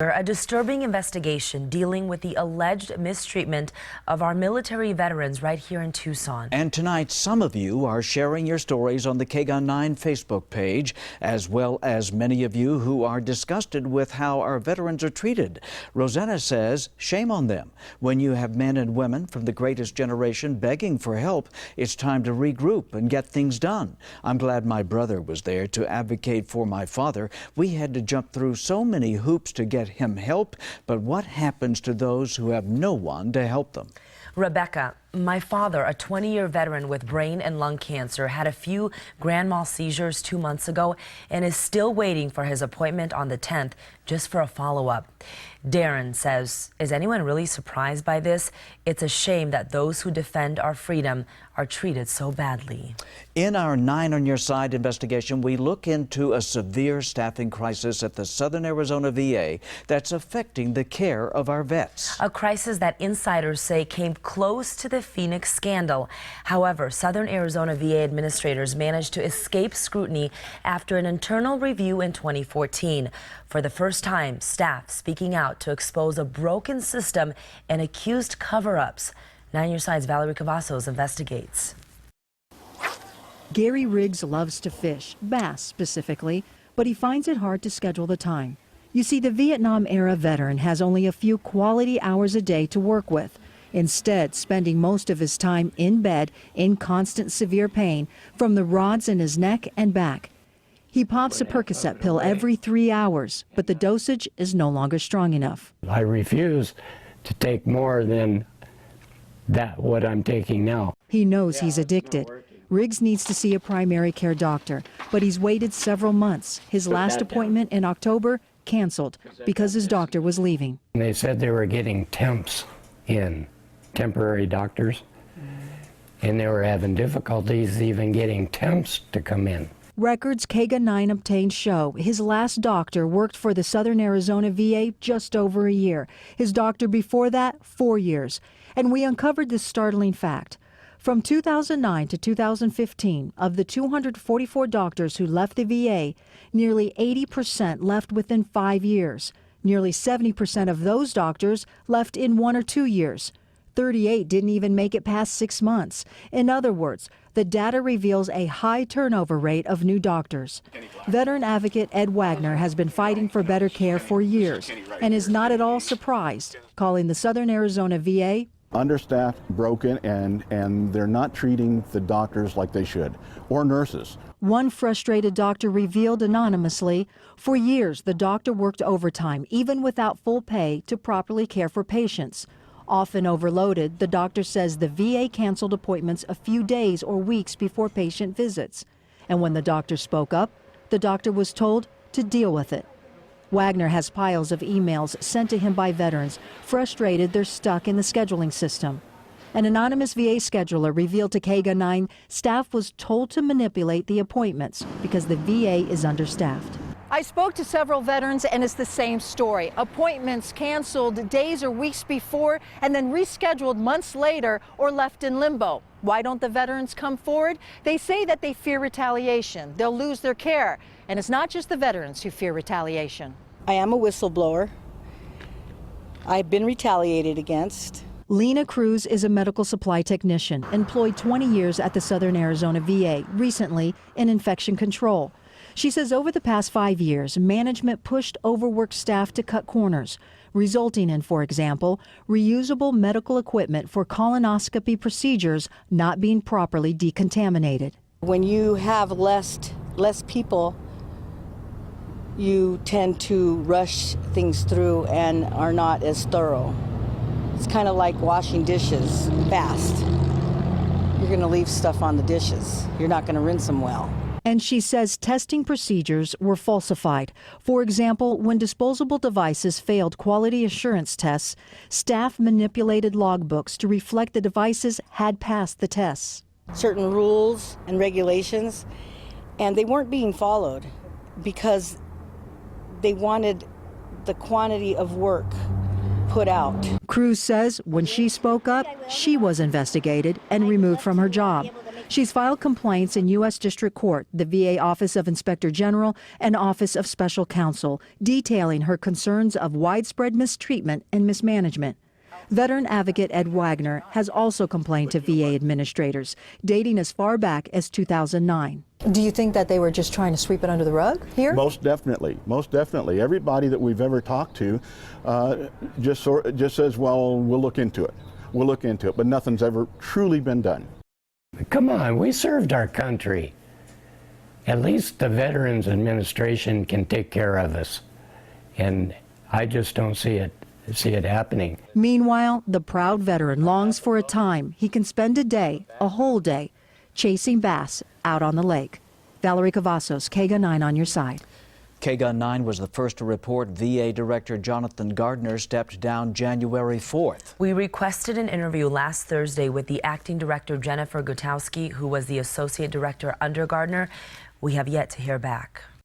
A disturbing investigation dealing with the alleged mistreatment of our military veterans right here in Tucson. And tonight, some of you are sharing your stories on the KGUN 9 Facebook page, as well as many of you who are disgusted with how our veterans are treated. Rosanna says, shame on them. When you have men and women from the greatest generation begging for help, it's time to regroup and get things done. I'm glad my brother was there to advocate for my father. We had to jump through so many hoops to get him help, but what happens to those who have no one to help them? Rebecca, my father, a 20-year veteran with brain and lung cancer, had a few grand mal seizures 2 months ago and is still waiting for his appointment on the 10th just for a follow-up. Darren says, is anyone really surprised by this? It's a shame that those who defend our freedom are treated so badly. In our 9 on Your Side investigation, we look into a severe staffing crisis at the Southern Arizona VA that's affecting the care of our vets. A crisis that insiders say came close to the Phoenix scandal. However, Southern Arizona VA administrators managed to escape scrutiny after an internal review in 2014. For the first time, staff speaking out to expose a broken system and accused cover-ups. 9 on Your Side's Valerie Cavazos investigates. Garry Riggs loves to fish, bass specifically, but he finds it hard to schedule the time. You see, the Vietnam-era veteran has only a few quality hours a day to work with, instead spending most of his time in bed in constant severe pain from the rods in his neck and back. He pops a Percocet pill every 3 hours, but the dosage is no longer strong enough. I refuse to take more than what I'm taking now. He knows he's addicted. Riggs needs to see a primary care doctor, but he's waited several months. His last appointment in October canceled because his doctor was leaving. They said they were getting temps in, temporary doctors, and they were having difficulties even getting temps to come in. Records KGUN 9 obtained show his last doctor worked for the Southern Arizona VA just over a year. His doctor before that, 4 years. And we uncovered this startling fact. From 2009 to 2015, of the 244 doctors who left the VA, nearly 80% left within 5 years. Nearly 70% of those doctors left in 1 or 2 years. 38 didn't even make it past 6 months. In other words, the data reveals a high turnover rate of new doctors. Veteran advocate Ed Wagner has been fighting for better care for years and is not at all surprised, calling the Southern Arizona VA understaffed, broken, and they're not treating the doctors like they should, or nurses. One frustrated doctor revealed anonymously, for years the doctor worked overtime, even without full pay, to properly care for patients. Often overloaded, the doctor says the VA canceled appointments a few days or weeks before patient visits. And when the doctor spoke up, the doctor was told to deal with it. Wagner has piles of emails sent to him by veterans, frustrated they're stuck in the scheduling system. An anonymous VA scheduler revealed to KGUN 9 staff was told to manipulate the appointments because the VA is understaffed. I spoke to several veterans and it's the same story. Appointments canceled days or weeks before and then rescheduled months later or left in limbo. Why don't the veterans come forward? They say that they fear retaliation. They'll lose their care. And it's not just the veterans who fear retaliation. I am a whistleblower. I've been retaliated against. Lena Cruz is a medical supply technician, employed 20 years at the Southern Arizona VA, recently in infection control. She says over the past 5 years, management pushed overworked staff to cut corners, resulting in, for example, reusable medical equipment for colonoscopy procedures not being properly decontaminated. When you have less people, you tend to rush things through and are not as thorough. It's kind of like washing dishes fast. You're going to leave stuff on the dishes. You're not going to rinse them well. And she says testing procedures were falsified. For example, when disposable devices failed quality assurance tests, staff manipulated logbooks to reflect the devices had passed the tests. Certain rules and regulations, and they weren't being followed because they wanted the quantity of work put out. Cruz says when she spoke up, she was investigated and removed from her job. She's filed complaints in U.S. District Court, the VA Office of Inspector General, and Office of Special Counsel, detailing her concerns of widespread mistreatment and mismanagement. Veteran advocate Ed Wagner has also complained to VA administrators, dating as far back as 2009. Do you think that they were just trying to sweep it under the rug here? Most definitely, most definitely. Everybody that we've ever talked to just says, well, we'll look into it. We'll look into it, but nothing's ever truly been done. Come on, we served our country. At least the Veterans Administration can take care of us. And I just don't see it happening. Meanwhile, the proud veteran longs for a time he can spend a whole day, chasing bass out on the lake. Valerie Cavazos, KGUN 9 on your side. KGUN 9 was the first to report VA Director Jonathan Gardner stepped down January 4th. We requested an interview last Thursday with the acting director, Jennifer Gutowski, who was the associate director under Gardner. We have yet to hear back.